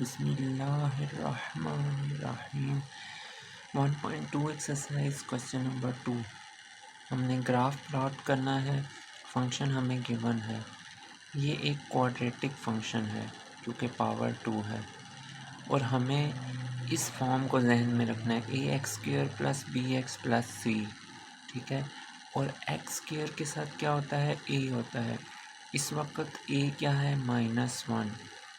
बिस्मिल्लाहिर्रहमानिर्रहीम 1.2 exercise question number 2। हमने graph plot करना है। फंक्शन हमें गिवन है। ये एक क्वाड्रेटिक फंक्शन है क्योंकि पावर 2 है और हमें इस फॉर्म को जहन में रखना है ax² + bx + c। ठीक है, और x² के साथ क्या होता है, a होता है। इस वक्त a क्या है, -1,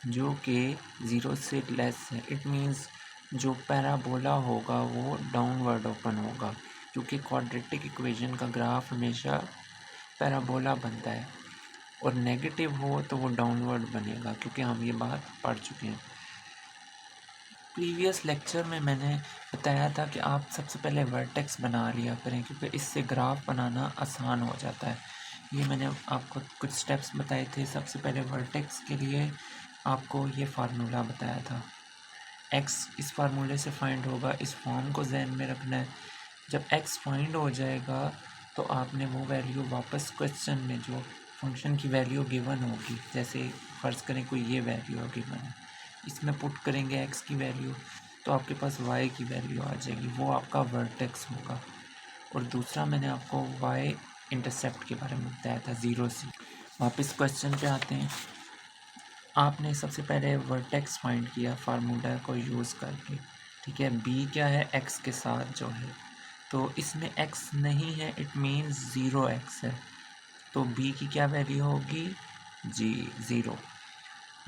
जो कि 0 से लेस है। इट मीन्स जो पैराबोला होगा वो डाउनवर्ड ओपन होगा, क्योंकि क्वाड्रेटिक इक्वेशन का ग्राफ हमेशा पैराबोला बनता है और नेगेटिव हो तो वो डाउनवर्ड बनेगा, क्योंकि हम ये बात पढ़ चुके हैं। प्रीवियस लेक्चर में मैंने बताया था कि आप सबसे पहले वर्टेक्स बना लिया करें, क्योंकि इससे ग्राफ बनाना आसान हो जाता है। ये मैंने आपको कुछ स्टेप्स बताए थे। सबसे पहले वर्टेक्स के लिए आपको ये फार्मूला बताया था। x इस फार्मूले से फाइंड होगा, इस फॉर्म को जहन में रखना है। जब x फाइंड हो जाएगा तो आपने वो वैल्यू वापस क्वेश्चन में जो फंक्शन की वैल्यू गिवन होगी, जैसे फ़र्ज़ करें कोई ये वैल्यू गिवन है, इसमें पुट करेंगे x की वैल्यू तो आपके पास y की वैल्यू आ जाएगी, वो आपका वर्टेक्स होगा। और दूसरा मैंने आपको y इंटरसेप्ट के बारे में बताया था, 0 से। वापस क्वेश्चन पे आते हैं। आपने सबसे पहले वर्टेक्स फाइंड किया फार्मूला को यूज़ करके। ठीक है, b क्या है, x के साथ जो है, तो इसमें x नहीं है, इट मीन्स 0x है, तो b की क्या वैल्यू होगी, जी 0।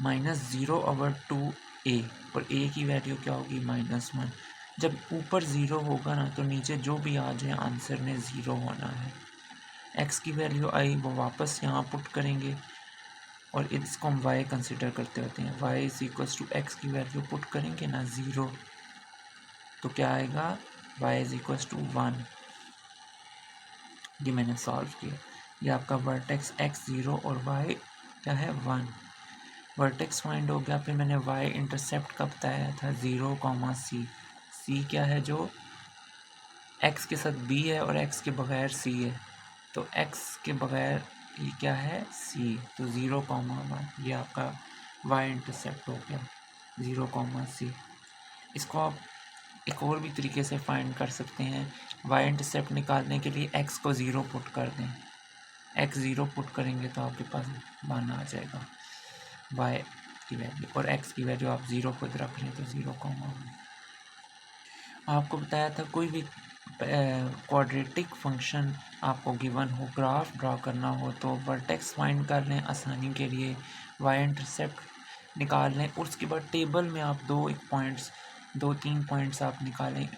-0/2a, और a की वैल्यू क्या होगी, -1। जब ऊपर 0 होगा ना तो नीचे जो भी आ जाए आंसर में 0 होना है। x की वैल्यू आई वो वापस यहाँ पुट करेंगे और इसको हम y कंसिडर करते होते हैं। y = x की वैल्यू पुट करेंगे ना 0, तो क्या आएगा, y = 1। ये मैंने सॉल्व किया। ये आपका वर्टेक्स x 0 और y क्या है, 1। वर्टेक्स फाइंड हो गया। फिर मैंने y इंटरसेप्ट का बताया था, 0, c। c क्या है, जो x के साथ b है और x के बगैर c है, तो x के बगैर ये क्या है, c, तो 0, 1। ये आपका y इंटरसेप्ट हो गया, 0, c। इसको आप एक और भी तरीके से फाइंड कर सकते हैं। y इंटरसेप्ट निकालने के लिए x को 0 पुट कर दें। x 0 पुट करेंगे तो आपके पास 1 आ जाएगा y की वैल्यू, और x की वैल्यू आप 0 खुद रख लें तो 0, 1। आपको बताया था कोई भी क्वाड्रेटिक फंक्शन आपको गिवन हो, ग्राफ ड्रा करना हो, तो वर्टेक्स फाइंड कर लें आसानी के लिए, y इंटरसेप्ट निकाल लें, और उसके बाद टेबल में आप 2-3 पॉइंट्स आप निकालें,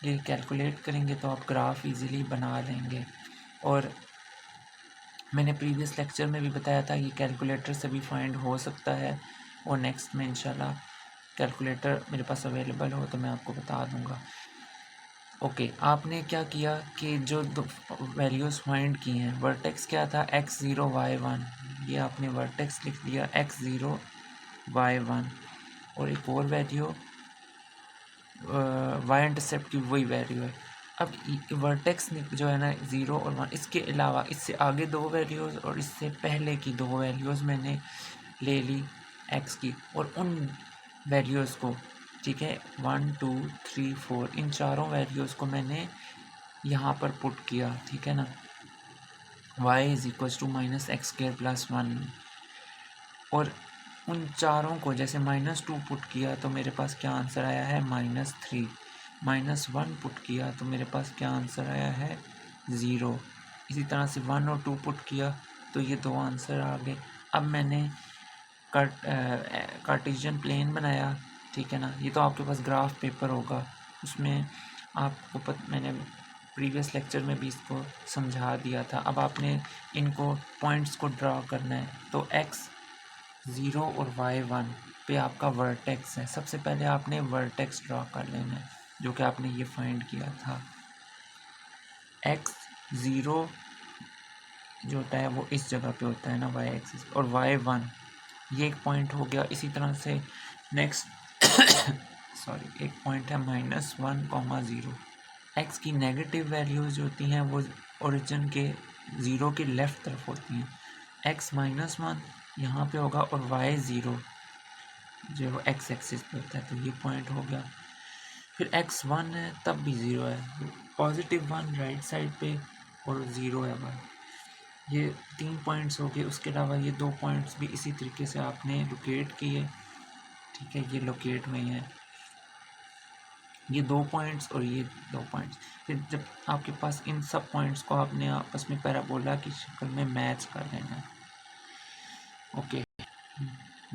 ये कैलकुलेट करेंगे तो आप ग्राफ इजीली बना लेंगे। और मैंने प्रीवियस लेक्चर में भी बताया था ये कैलकुलेटर से भी फाइंड हो सकता है, और नेक्स्ट में इंशाल्लाह कैलकुलेटर मेरे पास अवेलेबल हो तो मैं आपको बता दूंगा। ओके, आपने क्या किया कि जो दो वैल्यूज़ फाइंड की हैं, वर्टेक्स क्या था, x0 y1, ये आपने वर्टेक्स लिख दिया, x0 y1, और एक और वैल्यू y इंटरसेप्ट की वही वैल्यू है। अब वर्टेक्स जो है ना 0 और 1, इसके अलावा इससे आगे 2 वैल्यूज़ और इससे पहले की 2 वैल्यूज़ मैंने ले ली x की, और उन वैल्यूज़ को, ठीक है, 1, 2, 3, 4, इन चारों वैल्यूज़ को मैंने यहाँ पर पुट किया। ठीक है ना, y = -x² + 1, और उन चारों को जैसे -2 पुट किया तो मेरे पास क्या आंसर आया है, -3। -1 पुट किया तो मेरे पास क्या आंसर आया है, 0। इसी तरह से 1 और 2 पुट किया तो ये 2 आंसर आ गए। अब मैंने कार्टेशियन प्लेन बनाया। ठीक है ना, ये तो आपके पास ग्राफ पेपर होगा, उसमें आपको मैंने प्रीवियस लेक्चर में भी इसको समझा दिया था। अब आपने इनको पॉइंट्स को ड्रा करना है, तो x 0 और y1 पे आपका वर्टेक्स है। सबसे पहले आपने वर्टेक्स ड्रा कर लेना है, जो कि आपने ये फाइंड किया था। x 0 जो होता है वो इस जगह पे होता है ना, y एक्सिस, और y1 ये एक पॉइंट हो गया। इसी तरह से नेक्स्ट सॉरी, एक पॉइंट है -1, 0। x की नेगेटिव वैल्यूज़ जो होती हैं वो ओरिजिन के 0 के लेफ़्ट तरफ होती हैं। x -1 यहाँ पे होगा और y 0 जो है वो एक्स एक्सिस पे होता है, तो ये पॉइंट हो गया। फिर x1 है तब भी 0 है, +1 राइट साइड पे और 0 है 1। ये 3 पॉइंट्स हो गए। उसके अलावा ये 2 पॉइंट्स भी इसी तरीके से आपने लोकेट किए, ठीक है, ये लोकेट में ही है, ये 2 पॉइंट्स और ये 2 पॉइंट्स। फिर जब आपके पास इन सब पॉइंट्स को आपने आपस में पैराबोला की शक्ल में मैच कर देना है। Okay,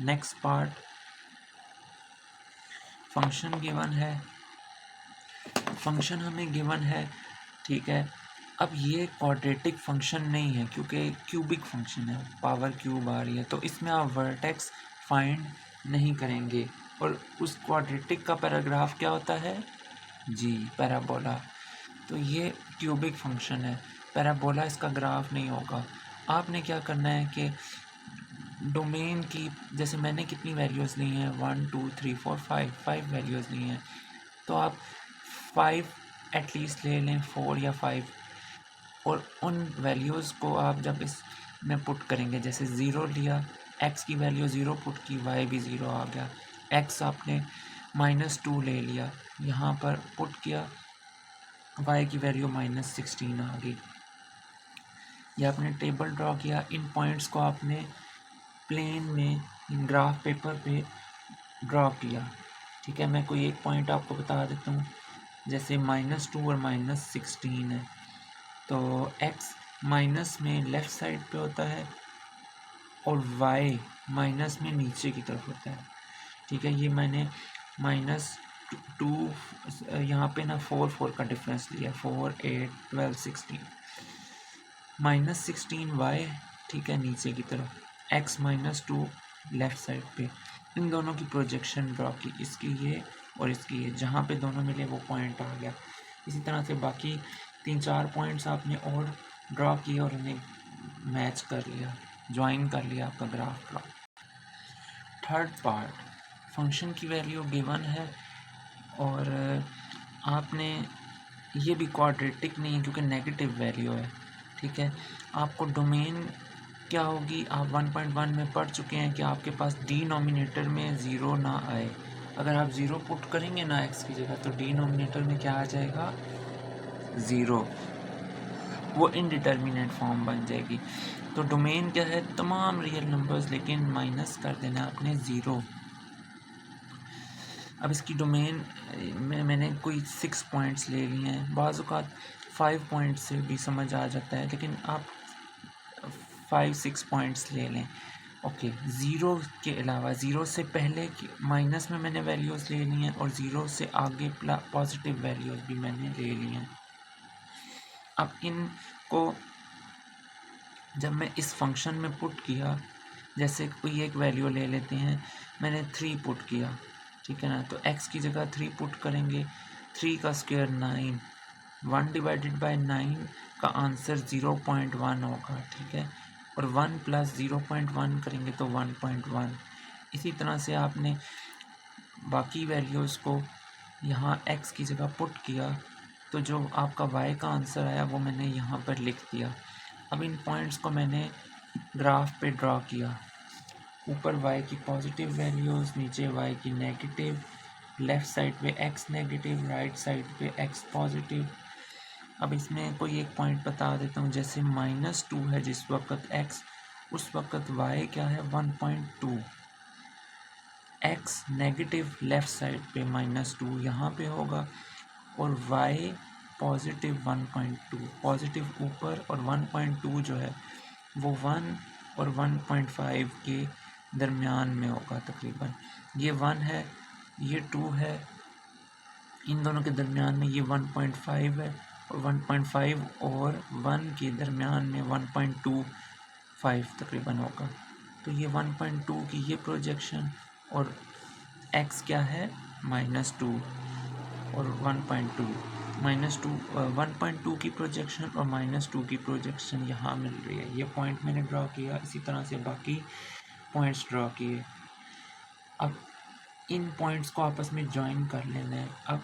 next part, function given है, फंक्शन हमें गिवन है, ठीक है। अब ये क्वाड्रेटिक फंक्शन नहीं है क्योंकि क्यूबिक फंक्शन है, पावर क्यूब आ रही है, तो इसमें आप वर्टेक्स फाइंड नहीं करेंगे। और उस क्वाड्रेटिक का पैराग्राफ क्या होता है जी, पैराबोला। तो ये क्यूबिक फंक्शन है, पैराबोला इसका ग्राफ नहीं होगा। आपने क्या करना है कि डोमेन की, जैसे मैंने कितनी वैल्यूज़ ली हैं 1 2 3 4 5 वैल्यूज़ ली हैं, तो आप 5 एटलीस्ट ले लें, 4 या 5, और उन वैल्यूज़ को आप जब इसमें पुट करेंगे, जैसे ज़ीरो लिया, एक्स की वैल्यू ज़ीरो पुट की, वाई भी ज़ीरो आ गया, एक्स आपने -2 ले लिया, यहाँ पर पुट किया, वाई की वैल्यू -16 आ गई। ये आपने टेबल ड्रॉ किया, इन पॉइंट्स को आपने प्लेन में ग्राफ पेपर पे ड्रॉ किया, ठीक है। मैं कोई एक पॉइंट आपको बता देता हूँ, जैसे -2 और -16 है, तो x माइनस में लेफ़्ट साइड पे होता है और y माइनस में नीचे की तरफ होता है, ठीक है। ये मैंने -2 यहाँ पे ना 4 का डिफरेंस लिया, 4 8 12 16, -16y, ठीक है, नीचे की तरफ, x -2 लेफ़्ट साइड पे। इन दोनों की प्रोजेक्शन ड्रॉ की, इसकी ये और इसकी ये, जहाँ पे दोनों मिले वो पॉइंट आ गया। इसी तरह से बाकी 3-4 पॉइंट्स आपने और ड्रॉ किए और उन्हें मैच कर लिया, ज्वाइन कर लिया, आपका graph draw. Third part, function की वैल्यू गिवन है और आपने, ये भी क्वाड्रेटिक नहीं है क्योंकि नेगेटिव वैल्यू है, ठीक है। आपको डोमेन क्या होगी, आप 1.1 में पढ़ चुके हैं कि आपके पास डिनोमिनेटर में ज़ीरो ना आए। अगर आप ज़ीरो पुट करेंगे ना एक्स की जगह, तो डिनोमिनेटर में क्या आ जाएगा, ज़ीरो, वो इनडिटर्मिनेट फॉर्म बन जाएगी। तो डोमेन क्या है, तमाम रियल नंबर्स, लेकिन माइनस कर देना आपने ज़ीरो। अब इसकी डोमेन में मैंने कोई 6 पॉइंट्स ले लिए हैं, बाज़ औक़ात 5 पॉइंट्स से भी समझ आ जाता है, लेकिन आप 5-6 पॉइंट्स ले लें। ओके, ज़ीरो के अलावा, ज़ीरो से पहले की माइनस में मैंने वैल्यूज़ ले ली हैं और ज़ीरो से आगे पॉजिटिव वैल्यूज़ भी मैंने ले ली हैं। अब इनको जब मैं इस फंक्शन में पुट किया, जैसे कोई एक वैल्यू ले लेते हैं, मैंने 3 पुट किया, ठीक है ना, तो x की जगह 3 पुट करेंगे, 3 का स्क्वायर 9, 1 डिवाइडेड बाय 9 का आंसर 0.1 होगा, ठीक है, और 1 प्लस 0.1 करेंगे तो 1.1। इसी तरह से आपने बाकी वैल्यूज़ को यहाँ x की जगह पुट किया, तो जो आपका y का आंसर आया वो मैंने यहाँ पर लिख दिया। अब इन पॉइंट्स को मैंने ग्राफ पे ड्रॉ किया, ऊपर y की पॉजिटिव वैल्यूज़, नीचे y की नेगेटिव, लेफ़्ट साइड पे x नेगेटिव, राइट साइड पे x पॉजिटिव। अब इसमें कोई एक पॉइंट बता देता हूँ, जैसे -2 है जिस वक्त x, उस वक्त y क्या है 1.2, x नेगेटिव लेफ़्ट साइड पे -2 यहाँ पे होगा, और y पॉजिटिव 1.2, पॉजिटिव ऊपर और 1.2 जो है वो 1 और 1.5 के दरमियान में होगा तकरीबन। ये 1 है, ये 2 है, इन दोनों के दरमियान में ये 1.5 है, और 1.5 और 1 के दरमियान में 1.25 तकरीबन होगा। तो ये 1.2 की ये प्रोजेक्शन, और x क्या है -2 और 1.2, -2 1.2 की प्रोजेक्शन और -2 की प्रोजेक्शन यहाँ मिल रही है। ये पॉइंट मैंने ड्रॉ किया, इसी तरह से बाकी पॉइंट्स ड्रॉ किए। अब इन पॉइंट्स को आपस में जॉइन कर लेना है। अब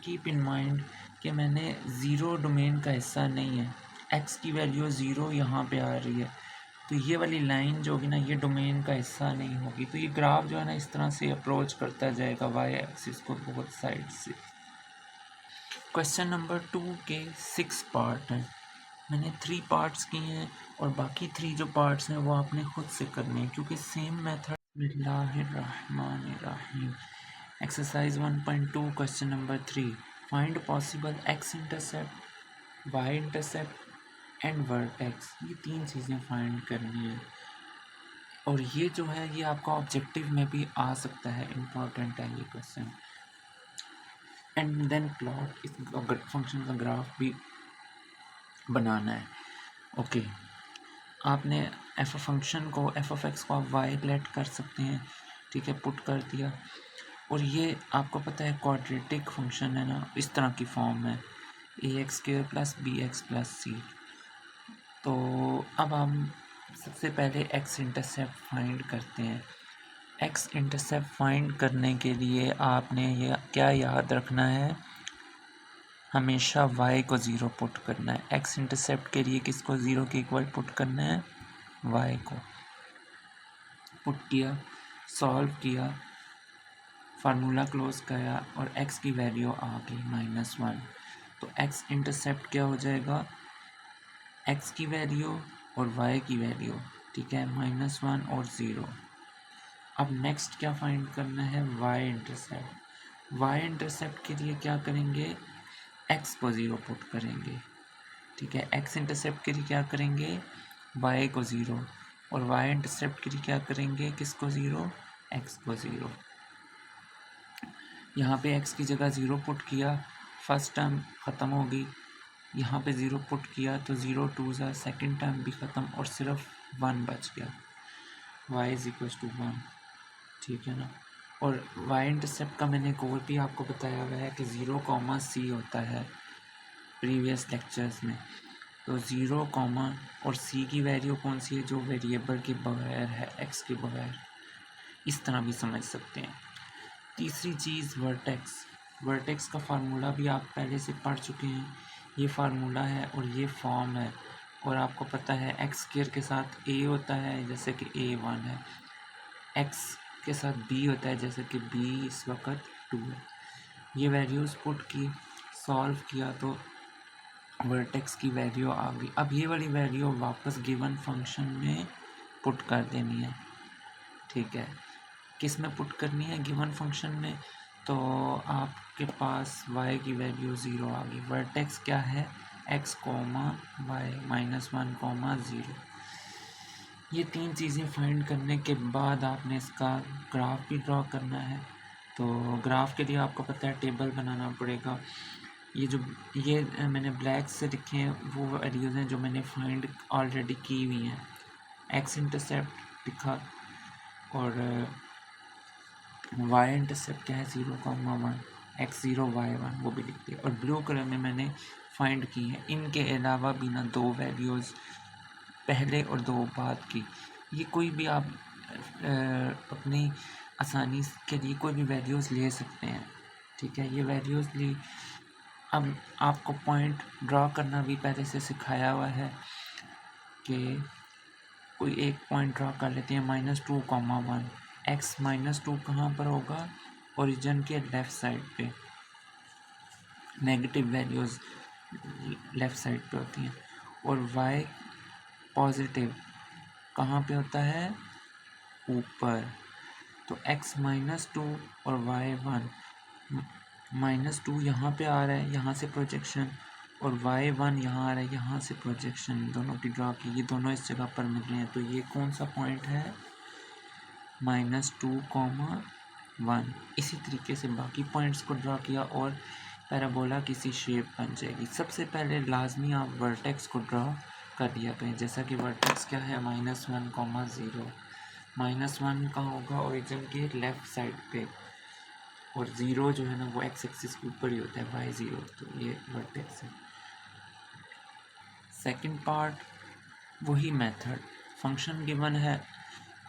कीप इन माइंड कि मैंने ज़ीरो डोमेन का हिस्सा नहीं है, x की वैल्यू ज़ीरो यहाँ पे आ रही है, तो ये वाली लाइन जो होगी ना, ये डोमेन का हिस्सा नहीं होगी। तो ये ग्राफ जो है ना, इस तरह से अप्रोच करता जाएगा वाई एक्सिस को बोथ साइड से। क्वेश्चन नंबर 2 के 6 पार्ट हैं। मैंने 3 पार्ट्स किए हैं और बाकी 3 जो पार्ट्स हैं वो आपने खुद से करने हैं, क्योंकि सेम मेथड। बिस्मिल्लाहिर्रहमानिर्रहीम। Exercise 1.2 question number 3, find possible x intercept, y intercept and vertex. ये 3 चीज़ें फाइंड करनी है और ये जो है ये आपका ऑब्जेक्टिव में भी आ सकता है, इम्पॉर्टेंट है ये क्वेश्चन। एंड देन प्लॉट, इस फंक्शन का ग्राफ भी बनाना है। ओके, आपने एफ फंक्शन को, एफ ऑफ एक्स को आप वाई लेट कर सकते हैं, ठीक है, पुट कर दिया। और ये आपको पता है क्वाड्रेटिक फंक्शन है ना, इस तरह की फॉर्म है, a x square plus b x plus c. तो अब हम सबसे पहले एक्स इंटरसेप्ट फाइंड करते हैं। एक्स इंटरसेप्ट फाइंड करने के लिए आपने ये क्या याद रखना है, हमेशा y को 0 पुट करना है। एक्स इंटरसेप्ट के लिए किसको 0 के इक्वल पुट करना है, y को पुट किया, सॉल्व किया, फार्मूला क्लोज किया और x की वैल्यू आ गई -1। तो x इंटरसेप्ट क्या हो जाएगा, x की वैल्यू और y की वैल्यू, ठीक है, -1 और 0। अब नेक्स्ट क्या फाइंड करना है, y इंटरसेप्ट। y इंटरसेप्ट के लिए क्या करेंगे, x को 0 पुट करेंगे, ठीक है। x इंटरसेप्ट के लिए क्या करेंगे, y को 0, और y इंटरसेप्ट के लिए क्या करेंगे, किसको 0, x को 0। यहाँ पे x की जगह 0 पुट किया, फर्स्ट टर्म ख़त्म हो गई। यहाँ पे 0 पुट किया तो 0 2 ज़ा, सेकेंड टर्म भी ख़त्म और सिर्फ 1 बच गया, y इज़ इक्वल्स टू 1, ठीक है ना। और y इंटरसेप्ट का मैंने एक और भी आपको बताया हुआ है कि 0, c होता है प्रीवियस लेक्चर्स में। तो 0, और c की वैल्यू कौन सी है, जो वेरिएबल के बगैर है, x के बगैर, इस तरह भी समझ सकते हैं। तीसरी चीज़ वर्टेक्स। वर्टेक्स का फार्मूला भी आप पहले से पढ़ चुके हैं, ये फार्मूला है और ये फॉर्म है। और आपको पता है एक्स स्क्वायर के साथ a होता है, जैसे कि a 1 है, x के साथ b होता है, जैसे कि b इस वक्त 2 है। ये वैल्यूज़ पुट की, सॉल्व किया तो वर्टेक्स की वैल्यू आ गई। अब ये वाली वैल्यू वापस गिवन फंक्शन में पुट कर देनी है, ठीक है। किस में पुट करनी है, गिवन फंक्शन में। तो आपके पास y की वैल्यू 0 आ गई। वर्टेक्स क्या है, x, y, -1, 0। ये 3 चीज़ें फाइंड करने के बाद आपने इसका ग्राफ भी ड्रॉ करना है। तो ग्राफ के लिए आपको पता है टेबल बनाना पड़ेगा। ये मैंने ब्लैक से लिखे हैं वो वैल्यूज़ हैं जो मैंने फाइंड ऑलरेडी की हुई हैं। एक्स इंटरसेप्ट लिखा और वाई इंटरसेप्ट क्या है, 0, 1, x0 y1 वो भी लिख दिया। और ब्लू कलर में मैंने फाइंड की है। इनके अलावा भी ना 2 वैल्यूज़ पहले और 2 बाद की। ये कोई भी आप अपनी आसानी के लिए कोई भी वैल्यूज़ ले सकते हैं, ठीक है। ये वैल्यूज़ ली। अब आपको पॉइंट ड्रॉ करना भी पहले से सिखाया हुआ है कि कोई एक पॉइंट ड्रॉ कर लेते हैं, -2, 1। x -2 कहाँ पर होगा, ओरिजिन के लेफ़्ट साइड पे। नेगेटिव वैल्यूज़ लेफ़्ट साइड पे होती हैं। और y पॉजिटिव कहाँ पे होता है, ऊपर। तो x -2 और y 1, -2 यहाँ पे आ रहा है, यहाँ से प्रोजेक्शन, और y1 यहाँ आ रहा है, यहाँ से प्रोजेक्शन। दोनों की ड्रॉ की, ये दोनों इस जगह पर मिल रहे हैं। तो ये कौन सा पॉइंट है, -2, 1। इसी तरीके से बाकी पॉइंट्स को ड्रॉ किया और पैराबोला किसी शेप बन जाएगी। सबसे पहले लाजमी आप वर्टेक्स को ड्रॉ कर लिया करें, जैसा कि वर्टेक्स क्या है, -1, 0। -1 कहाँ होगा, ओरिजिन के लेफ़्ट साइड पे, और 0 जो है ना वो एक्स एक्सिस के ऊपर ही होता है, y0। तो ये वर्टेक्स है। सेकंड पार्ट वही मेथड, फंक्शन गिवन है,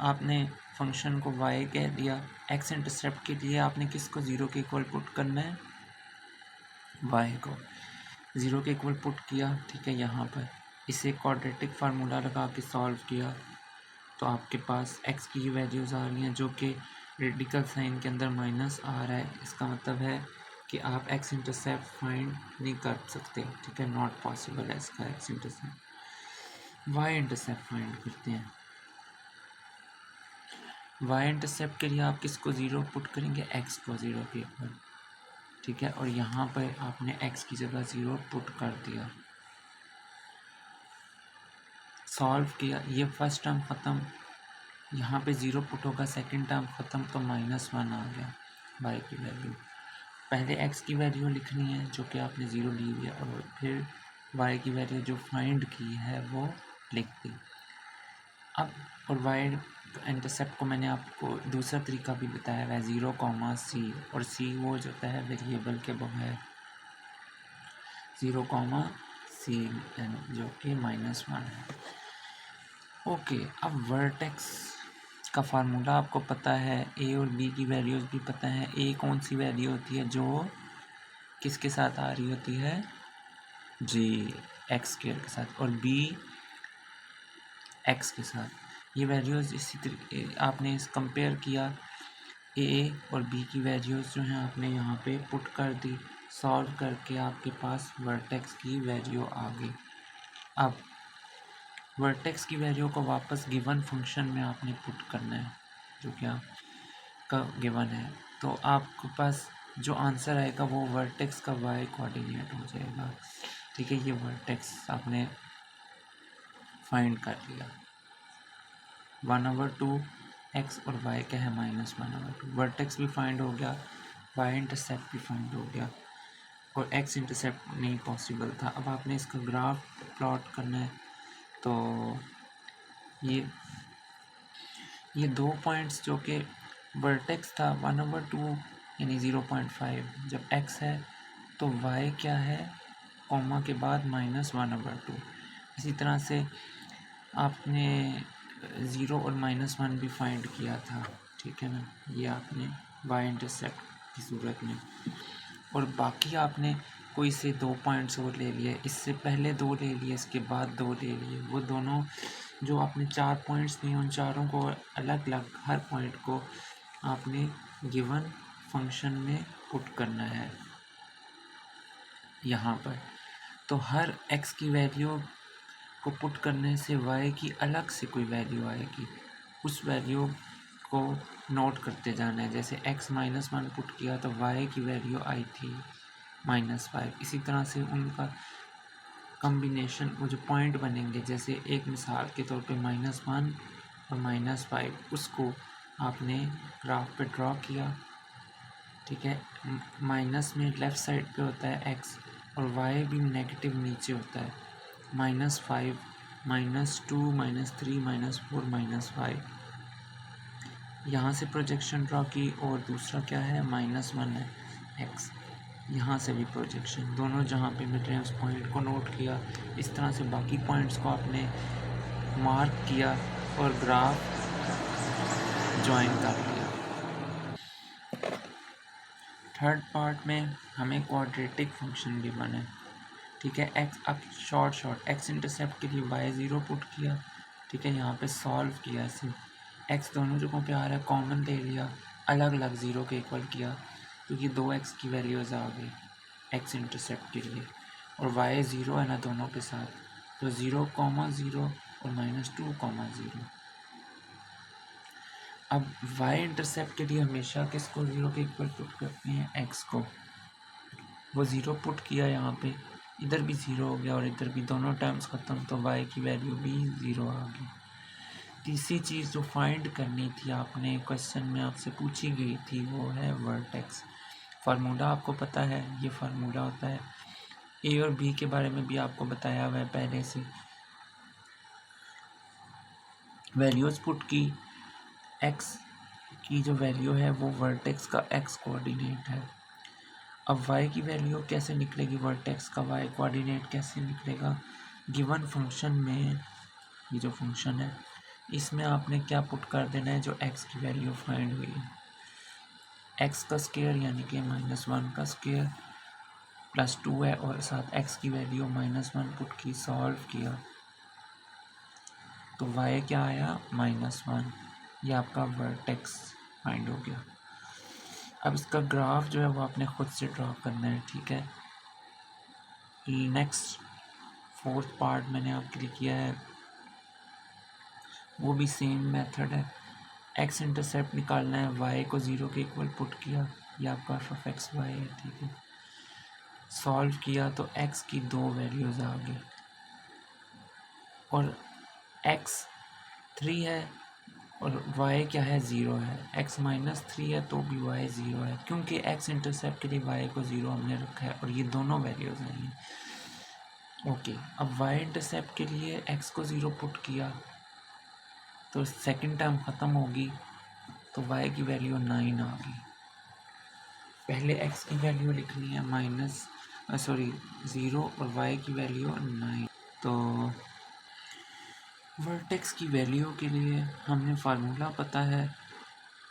आपने फंक्शन को y कह दिया। एक्स इंटरसेप्ट के लिए आपने किसको 0 के इक्वल पुट करना है, y को 0 के इक्वल पुट किया, ठीक है। यहाँ पर इसे क्वाड्रेटिक फार्मूला लगा के सॉल्व किया तो आपके पास x की वैल्यूज़ आ रही हैं जो कि रेडिकल साइन के अंदर माइनस आ रहा है। इसका मतलब है कि आप x इंटरसेप्ट फाइंड नहीं कर सकते, ठीक है, नॉट पॉसिबल है इसका x intercept. y intercept find करते हैं। y इंटरसेप्ट के लिए आप किसको ज़ीरो पुट करेंगे, x को ज़ीरो के ऊपर, ठीक है, और यहाँ पर आपने x की जगह ज़ीरो पुट कर दिया, सॉल्व किया, ये फर्स्ट टर्म ख़त्म, यहाँ पे ज़ीरो पुट होगा, सेकंड टर्म ख़त्म, तो -1 आ गया y की वैल्यू। पहले x की वैल्यू लिखनी है जो कि आपने ज़ीरो ली हुई है और फिर y की वैल्यू जो फाइंड की है वो लिख दी। अब और y इंटरसेप्ट को मैंने आपको दूसरा तरीका भी बताया है, 0, c, और c वो जो होता है वेरिएबल के बगैर, 0, c जो कि -1 है। ओके, अब वर्टेक्स का फार्मूला आपको पता है, a और b की वैल्यूज़ भी पता है। a कौन सी वैल्यू होती है जो किसके साथ आ रही होती है, जी x स्क्वायर के साथ, और b x के साथ। ये वैल्यूज़ इसी तरीके आपने इस कंपेयर किया, a और b की वैल्यूज़ जो हैं आपने यहाँ पे पुट कर दी, सॉल्व करके आपके पास वर्टेक्स की वैल्यू आ गई। अब वर्टेक्स की वैल्यू को वापस गिवन फंक्शन में आपने पुट करना है जो कि आपका गिवन है, तो आपके पास जो आंसर आएगा वो वर्टेक्स का y कोऑर्डिनेट हो जाएगा, ठीक है। ये वर्टेक्स आपने फाइंड कर लिया, 1/2 x और y क्या है, -1/2। वर्टेक्स भी फाइंड हो गया, y इंटरसेप्ट भी फाइंड हो गया, और x इंटरसेप्ट नहीं पॉसिबल था। अब आपने इसका ग्राफ प्लॉट करना है, तो ये 2 पॉइंट्स जो कि वर्टेक्स था 1/2 यानी 0.5, जब x है तो y क्या है, कॉमा के बाद -1/2। इसी तरह से आपने 0 और -1 भी फाइंड किया था, ठीक है ना, ये आपने y इंटरसेप्ट की सूरत में, और बाकी आपने कोई से 2 पॉइंट्स और ले लिए, इससे पहले 2 ले लिए, इसके बाद 2 ले लिए, वो दोनों जो आपने 4 पॉइंट्स लिए उन चारों को अलग अलग, हर पॉइंट को आपने गिवन फंक्शन में पुट करना है यहाँ पर। तो हर x की वैल्यू को पुट करने से y की अलग से कोई वैल्यू आएगी, उस वैल्यू को नोट करते जाना है। जैसे x -1 पुट किया तो y की वैल्यू आई थी -5। इसी तरह से उनका कॉम्बिनेशन, वो जो पॉइंट बनेंगे, जैसे एक मिसाल के तौर पे -1 और -5, उसको आपने ग्राफ पे ड्रॉ किया, ठीक है। माइनस में लेफ़्ट साइड पे होता है x और y भी नेगेटिव नीचे होता है, -5, -2, -3, -4, -5। यहाँ से प्रोजेक्शन ड्रॉ की, और दूसरा क्या है, -1 है x, यहाँ से भी प्रोजेक्शन, दोनों जहाँ पे मिल रहे हैं उस पॉइंट को नोट किया। इस तरह से बाकी पॉइंट्स को आपने मार्क किया और ग्राफ ज्वाइन कर लिया। थर्ड पार्ट में हमें क्वाड्रेटिक फंक्शन भी बने, ठीक है। x अब शॉर्ट x इंटरसेप्ट के लिए y0 पुट किया, ठीक है, यहाँ पे सॉल्व किया इसे, x दोनों जगहों पे आ रहा है, कॉमन ले लिया, अलग अलग ज़ीरो के इक्वल किया, तो ये 2x की वैल्यूज़ आ गई x इंटरसेप्ट के लिए, और y0 है ना दोनों के साथ, तो 0, 0 और -2, 0। अब y इंटरसेप्ट के लिए हमेशा किसको 0 के इक्वल पुट करते हैं, x को, वो 0 पुट किया, यहाँ पे इधर भी 0 हो गया और इधर भी, दोनों टर्म्स ख़त्म, तो y की वैल्यू भी 0 आ गई। तीसरी चीज़ जो फाइंड करनी थी आपने, क्वेश्चन में आपसे पूछी गई थी, वो है वर्टेक्स। फार्मूला आपको पता है, ये फार्मूला होता है, a और b के बारे में भी आपको बताया हुआ है पहले से। वैल्यूज़ पुट की, x की जो वैल्यू है वो वर्टेक्स का x कोऑर्डिनेट है। अब y की वैल्यू कैसे निकलेगी, वर्टेक्स का y कोऑर्डिनेट कैसे निकलेगा, गिवन फंक्शन में, ये जो फंक्शन है इसमें आपने क्या पुट कर देना है, जो x की वैल्यू फाइंड हुई है, x का स्क्वायर यानी कि -1 का स्क्वायर +2 है, और साथ x की वैल्यू -1 पुट की, सॉल्व किया, तो y क्या आया -1। ये आपका वर्टेक्स फाइंड हो गया। अब इसका ग्राफ जो है वो आपने खुद से ड्रॉ करना है, ठीक है। नेक्स्ट 4th पार्ट मैंने आपके लिए किया है, वो भी सेम मेथड है। x इंटरसेप्ट निकालना है, y को 0 के इक्वल पुट किया, ये आपका f(x, y) है, ठीक है। सॉल्व किया तो x की 2 वैल्यूज़ आ गई और x 3 है और y क्या है 0 है। x -3 है तो भी y 0 है, क्योंकि x इंटरसेप्ट के लिए y को 0 हमने रखा है और ये दोनों वैल्यूज़ हैं। ओके, अब y इंटरसेप्ट के लिए x को 0 पुट किया तो सेकंड टर्म ख़त्म होगी, तो y की वैल्यू 9 आ गई। पहले x की वैल्यू लिखनी है 0 और y की वैल्यू 9। तो वर्टेक्स की वैल्यू के लिए हमें फार्मूला पता है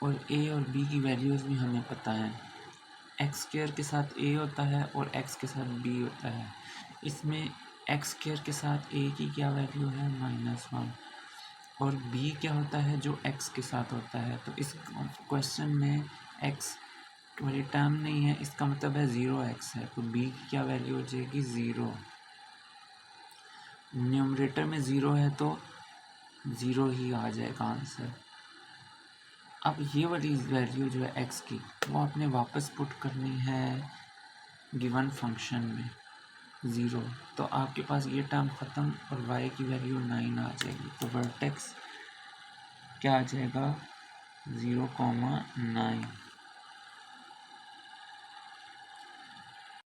और a और b की वैल्यूज़ भी हमें पता है। x² के साथ a होता है और x के साथ b होता है। इसमें x² के साथ a की क्या वैल्यू है -1 और b क्या होता है जो x के साथ होता है। तो इस क्वेश्चन में x वाली टर्म नहीं है, इसका मतलब है 0x है, तो b की क्या वैल्यू हो जाएगी 0। न्यूमरेटर में 0 है तो 0 ही आ जाएगा आंसर। अब ये वाली वैल्यू जो है x की, वो आपने वापस पुट करनी है गिवन फंक्शन में 0, तो आपके पास ये टर्म ख़त्म और y की वैल्यू 9 आ जाएगी। तो वर्टेक्स क्या आ जाएगा 0,9।